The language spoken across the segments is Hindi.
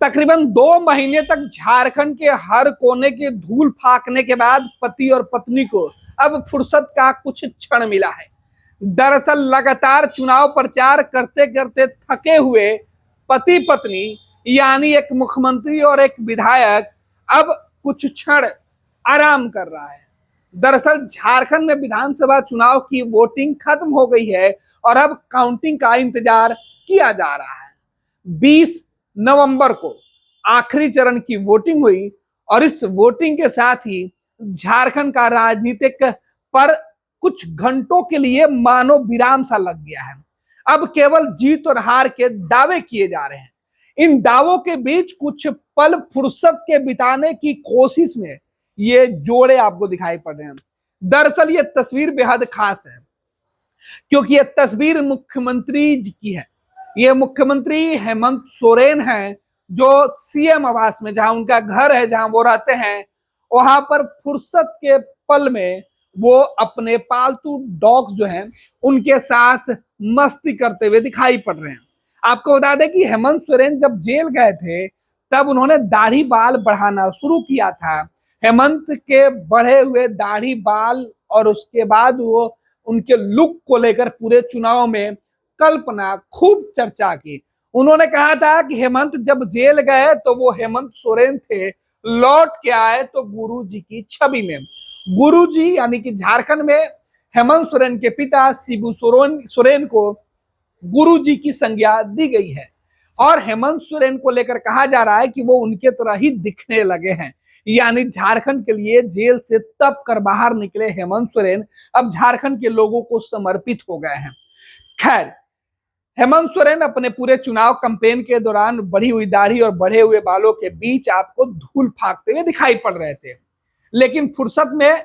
तकरीबन 2 महीने तक झारखंड के हर कोने की धूल फाकने के बाद पति और पत्नी को अब फुर्सत का कुछ क्षण मिला है। दरअसल लगातार चुनाव प्रचार करते करते थके हुए पति पत्नी यानी एक मुख्यमंत्री और एक विधायक अब कुछ क्षण आराम कर रहा है। दरअसल झारखंड में विधानसभा चुनाव की वोटिंग खत्म हो गई है और अब काउंटिंग का इंतजार किया जा रहा है। 20 नवंबर को आखिरी चरण की वोटिंग हुई और इस वोटिंग के साथ ही झारखंड का राजनीतिक पर कुछ घंटों के लिए मानो विराम सा लग गया है। अब केवल जीत और हार के दावे किए जा रहे हैं। इन दावों के बीच कुछ पल फुर्सत के बिताने की कोशिश में ये जोड़े आपको दिखाई पड़ रहे हैं। दरअसल ये तस्वीर बेहद खास है क्योंकि ये तस्वीर मुख्यमंत्री जी की है। ये मुख्यमंत्री हेमंत सोरेन हैं जो सीएम आवास में, जहां उनका घर है, जहां वो रहते हैं, वहां पर फुर्सत के पल में वो अपने पालतू डॉग जो हैं उनके साथ मस्ती करते हुए दिखाई पड़ रहे हैं। आपको बता दें कि हेमंत सोरेन जब जेल गए थे तब उन्होंने दाढ़ी बाल बढ़ाना शुरू किया था। हेमंत के बढ़े हुए दाढ़ी बाल और उसके बाद वो उनके लुक को लेकर पूरे चुनाव में कल्पना खूब चर्चा की। उन्होंने कहा था कि हेमंत जब जेल गए तो वो हेमंत सोरेन थे, लौट के आए तो गुरुजी की छवि में। गुरुजी यानी कि झारखंड में हेमंत सोरेन के पिता शिबू सोरेन को गुरुजी की संज्ञा दी गई है और हेमंत सोरेन को लेकर कहा जा रहा है कि वो उनके तरह ही दिखने लगे हैं। यानी झारखंड के लिए जेल से तप कर बाहर निकले हेमंत सोरेन अब झारखंड के लोगों को समर्पित हो गए हैं। खैर, हेमंत सोरेन अपने पूरे चुनाव कैंपेन के दौरान बढ़ी हुई दाढ़ी और बढ़े हुए बालों के बीच आपको धूल फाकते हुए दिखाई पड़ रहे थे, लेकिन फुर्सत में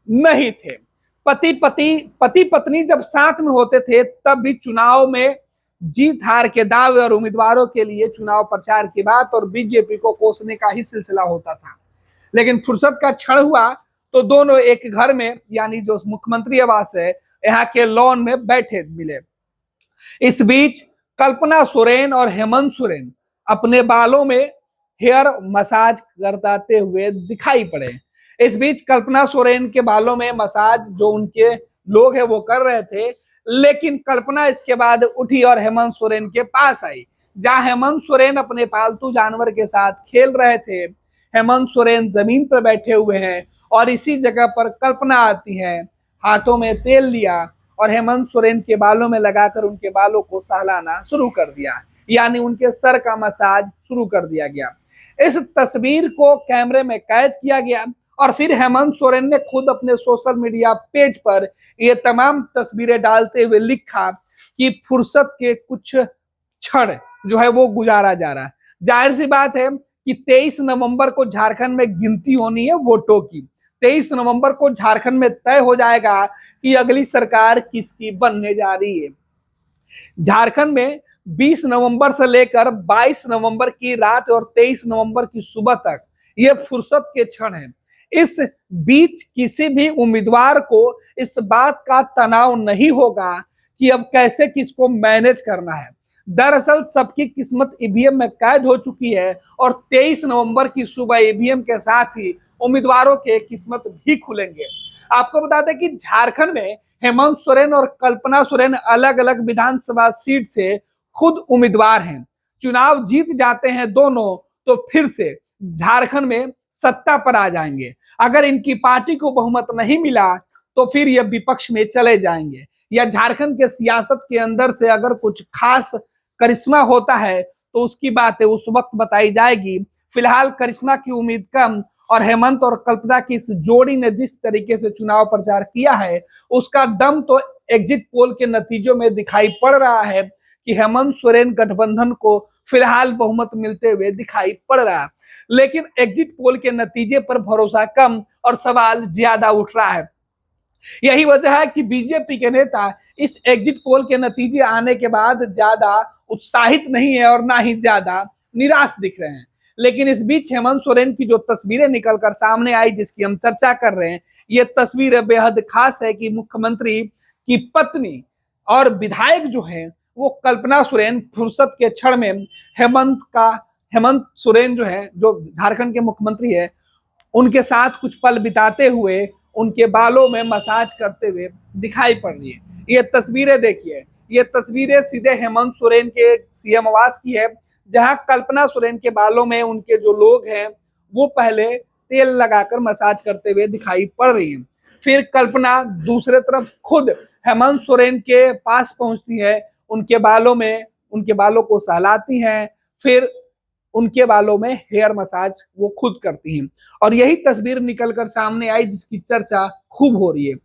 नहीं थे। पति पत्नी जब साथ में होते थे तब भी चुनाव में जीत हार के दावे और उम्मीदवारों के लिए चुनाव प्रचार की बात और बीजेपी को कोसने का ही सिलसिला होता था। लेकिन फुर्सत का क्षण हुआ तो दोनों एक घर में यानी जो मुख्यमंत्री आवास है यहाँ के लॉन में बैठे मिले। इस बीच कल्पना सोरेन और हेमंत सोरेन अपने बालों में हेयर मसाज करते हुए दिखाई पड़े। इस बीच कल्पना सोरेन के बालों में मसाज जो उनके लोग हैं वो कर रहे थे, लेकिन कल्पना इसके बाद उठी और हेमंत सोरेन के पास आई, जहां हेमंत सोरेन अपने पालतू जानवर के साथ खेल रहे थे। हेमंत सोरेन जमीन पर बैठे हुए हैं और इसी जगह पर कल्पना आती है, हाथों में तेल लिया और हेमंत सोरेन के बालों में लगाकर उनके बालों को सहलाना शुरू कर दिया, यानी उनके सर का मसाज शुरू कर दिया गया। इस तस्वीर को कैमरे में कैद किया गया और फिर हेमंत सोरेन ने खुद अपने सोशल मीडिया पेज पर ये तमाम तस्वीरें डालते हुए लिखा कि फुर्सत के कुछ क्षण जो है वो गुजारा जा रहा है। जाहिर सी बात है कि 23 नवंबर को झारखंड में गिनती होनी है वोटों की। 23 नवंबर को झारखंड में तय हो जाएगा कि अगली सरकार किसकी बनने जा रही है। झारखंड में 20 नवंबर से लेकर 22 नवंबर की रात और 23 नवंबर की सुबह तक ये फुर्सत के क्षण हैं। इस बीच किसी भी उम्मीदवार को इस बात का तनाव नहीं होगा कि अब कैसे किसको मैनेज करना है। दरअसल सबकी किस्मत ईवीएम में कैद हो चुकी है और 23 नवंबर की सुबह ईवीएम के साथ ही उम्मीदवारों के किस्मत भी खुलेंगे। आपको बता दें कि झारखंड में हेमंत सोरेन और कल्पना सोरेन अलग अलग विधानसभा सीट से खुद उम्मीदवार हैं। चुनाव जीत जाते हैं दोनों तो फिर से झारखंड में सत्ता पर आ जाएंगे। अगर इनकी पार्टी को बहुमत नहीं मिला तो फिर ये विपक्ष में चले जाएंगे, या झारखंड के सियासत के अंदर से अगर कुछ खास करिश्मा होता है तो उसकी बातें उस वक्त बताई जाएगी। फिलहाल करिश्मा की उम्मीद कम और हेमंत और कल्पना की इस जोड़ी ने जिस तरीके से चुनाव प्रचार किया है उसका दम तो एग्जिट पोल के नतीजों में दिखाई पड़ रहा है कि हेमंत सोरेन गठबंधन को फिलहाल बहुमत मिलते हुए दिखाई पड़ रहा है। लेकिन एग्जिट पोल के नतीजे पर भरोसा कम और सवाल ज्यादा उठ रहा है। यही वजह है कि बीजेपी के नेता इस एग्जिट पोल के नतीजे आने के बाद ज्यादा उत्साहित नहीं है और ना ही ज्यादा निराश दिख रहे हैं। लेकिन इस बीच हेमंत सोरेन की जो तस्वीरें निकलकर सामने आई जिसकी हम चर्चा कर रहे हैं, ये तस्वीर बेहद खास है कि मुख्यमंत्री की पत्नी और विधायक जो है वो कल्पना सोरेन फुर्सत के क्षण में हेमंत का हेमंत सोरेन जो है, जो झारखंड के मुख्यमंत्री है, उनके साथ कुछ पल बिताते हुए उनके बालों में मसाज करते हुए दिखाई पड़ रही है। ये तस्वीरें देखिए, ये तस्वीरें सीधे हेमंत सोरेन के सीएम आवास की है, जहां कल्पना सोरेन के बालों में उनके जो लोग हैं वो पहले तेल लगाकर मसाज करते हुए दिखाई पड़ रही है। फिर कल्पना दूसरे तरफ खुद हेमंत सोरेन के पास पहुंचती है, उनके बालों को सहलाती हैं, फिर उनके बालों में हेयर मसाज वो खुद करती हैं। और यही तस्वीर निकलकर सामने आई जिसकी चर्चा खूब हो रही है।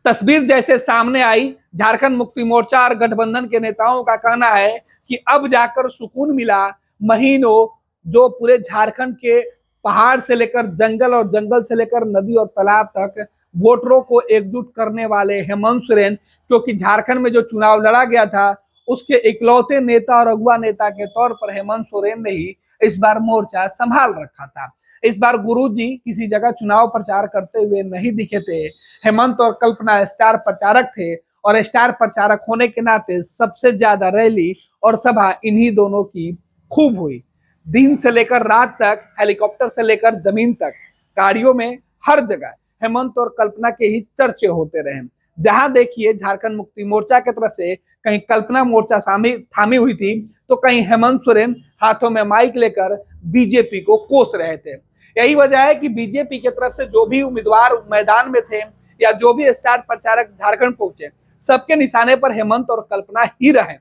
तस्वीर जैसे सामने आई, झारखंड मुक्ति मोर्चा और गठबंधन के नेताओं का कहना है कि अब जाकर सुकून मिला। महीनों जो पूरे झारखंड के पहाड़ से लेकर जंगल और जंगल से लेकर नदी और तालाब तक वोटरों को एकजुट करने वाले हेमंत सोरेन, क्योंकि झारखंड में जो चुनाव लड़ा गया था उसके इकलौते नेता और अगुआ नेता के तौर पर हेमंत सोरेन ने ही इस बार मोर्चा संभाल रखा था। इस बार गुरुजी किसी जगह चुनाव प्रचार करते हुए नहीं दिखे थे। हेमंत और कल्पना स्टार प्रचारक थे और स्टार प्रचारक होने के नाते सबसे ज्यादा रैली और सभा इन्हीं दोनों की खूब हुई। दिन से लेकर रात तक, हेलीकॉप्टर से लेकर जमीन तक, गाड़ियों में, हर जगह हेमंत और कल्पना के ही चर्चे होते रहे। जहां देखिए झारखंड मुक्ति मोर्चा की तरफ से कहीं कल्पना मोर्चा थामी हुई थी तो कहीं हेमंत सोरेन हाथों में माइक लेकर बीजेपी को कोस रहे थे। यही वजह है कि बीजेपी की तरफ से जो भी उम्मीदवार मैदान में थे या जो भी स्टार प्रचारक झारखंड पहुंचे, सबके निशाने पर हेमंत और कल्पना ही रहे।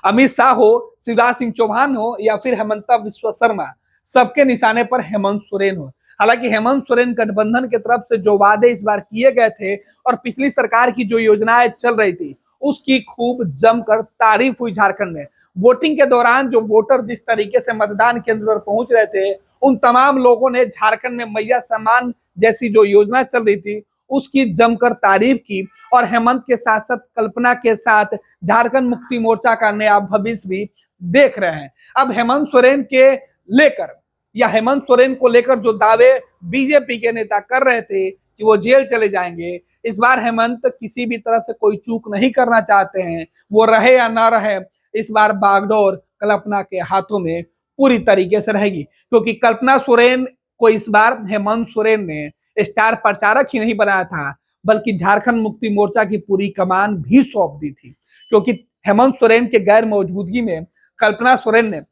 अमित शाह हो, शिवराज सिंह चौहान हो या फिर हेमंता विश्व शर्मा, सबके निशाने पर हेमंत सोरेन हो। हालांकि हेमंत सोरेन गठबंधन की तरफ से जो वादे इस बार किए गए थे और पिछली सरकार की जो योजनाएं चल रही थी उसकी खूब जमकर तारीफ हुई झारखंड में। वोटिंग के दौरान जो वोटर जिस तरीके से मतदान केंद्र पर पहुंच रहे थे, उन तमाम लोगों ने झारखंड में मैया सम्मान जैसी जो योजना चल रही थी उसकी जमकर तारीफ की और हेमंत के साथ साथ कल्पना के साथ झारखंड मुक्ति मोर्चा का नया भविष्य भी देख रहे हैं। अब हेमंत सोरेन के लेकर या हेमंत सोरेन को लेकर जो दावे बीजेपी के नेता कर रहे थे कि वो जेल चले जाएंगे, इस बार हेमंत किसी भी तरह से कोई चूक नहीं करना चाहते हैं। वो रहे या ना रहे, इस बार बागडोर कल्पना के हाथों में पूरी तरीके से रहेगी, क्योंकि कल्पना सोरेन को इस बार हेमंत सोरेन ने स्टार प्रचारक ही नहीं बनाया था बल्कि झारखंड मुक्ति मोर्चा की पूरी कमान भी सौंप दी थी। क्योंकि हेमंत सोरेन के गैर मौजूदगी में कल्पना सोरेन ने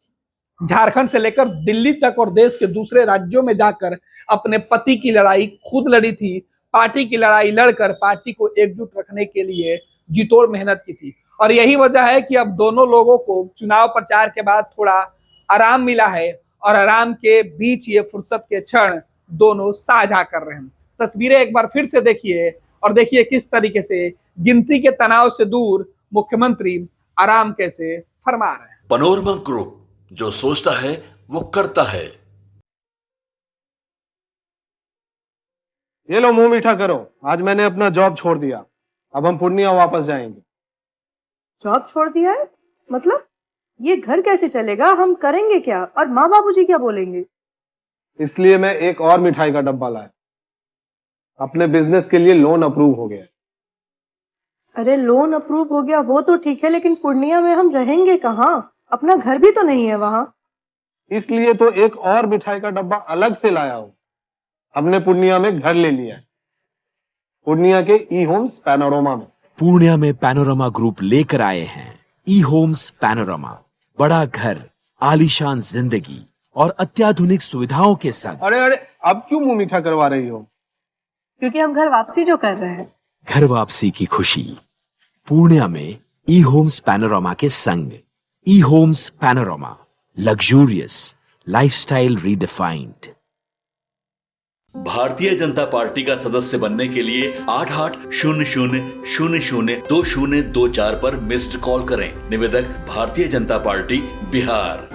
झारखंड से लेकर दिल्ली तक और देश के दूसरे राज्यों में जाकर अपने पति की लड़ाई खुद लड़ी थी। पार्टी की लड़ाई लड़कर पार्टी को एकजुट रखने के लिए जीतोड़ मेहनत की थी। और यही वजह है कि अब दोनों लोगों को चुनाव प्रचार के बाद थोड़ा आराम मिला है और आराम के बीच ये फुर्सत के क्षण दोनों साझा कर रहे हैं। तस्वीरें एक बार फिर से देखिए और देखिए किस तरीके से गिनती के तनाव से दूर मुख्यमंत्री आराम कैसे फरमा रहे हैं। पैनोरमा ग्रुप, जो सोचता है वो करता है। ये लो मुंह मीठा करो, आज मैंने अपना जॉब छोड़ दिया, अब हम पूर्णिया वापस जाएंगे। जॉब छोड़ दिया है? मतलब ये घर कैसे चलेगा? हम करेंगे क्या? और माँ बाबूजी क्या बोलेंगे? इसलिए मैं एक और मिठाई का डब्बा लाया। अपने बिजनेस के लिए लोन अप्रूव हो गया। अरे लोन अप्रूव हो गया वो तो ठीक है, लेकिन पूर्णिया में हम रहेंगे कहाँ? अपना घर भी तो नहीं है वहां। इसलिए तो एक और मिठाई का डब्बा अलग से लाया हूं। हमने पूर्णिया में घर ले लिया है, पूर्णिया के ई होम्स पैनोरमा में। पूर्णिया में पैनोरमा ग्रुप लेकर आए हैं ई होम्स पैनोरमा। बड़ा घर, आलीशान जिंदगी और अत्याधुनिक सुविधाओं के संग। अरे अब क्यों मुंह मीठा करवा रही हो? क्योंकि हम घर वापसी जो कर रहे हैं। घर वापसी की खुशी पूर्णिया में ई होम्स पैनोरमा के संग। E homes panorama, luxurious lifestyle redefined. Bharatiya Janata party का सदस्य बनने के लिए 8800002024 पर मिस्ड कॉल करें। निवेदक, भारतीय जनता पार्टी, बिहार।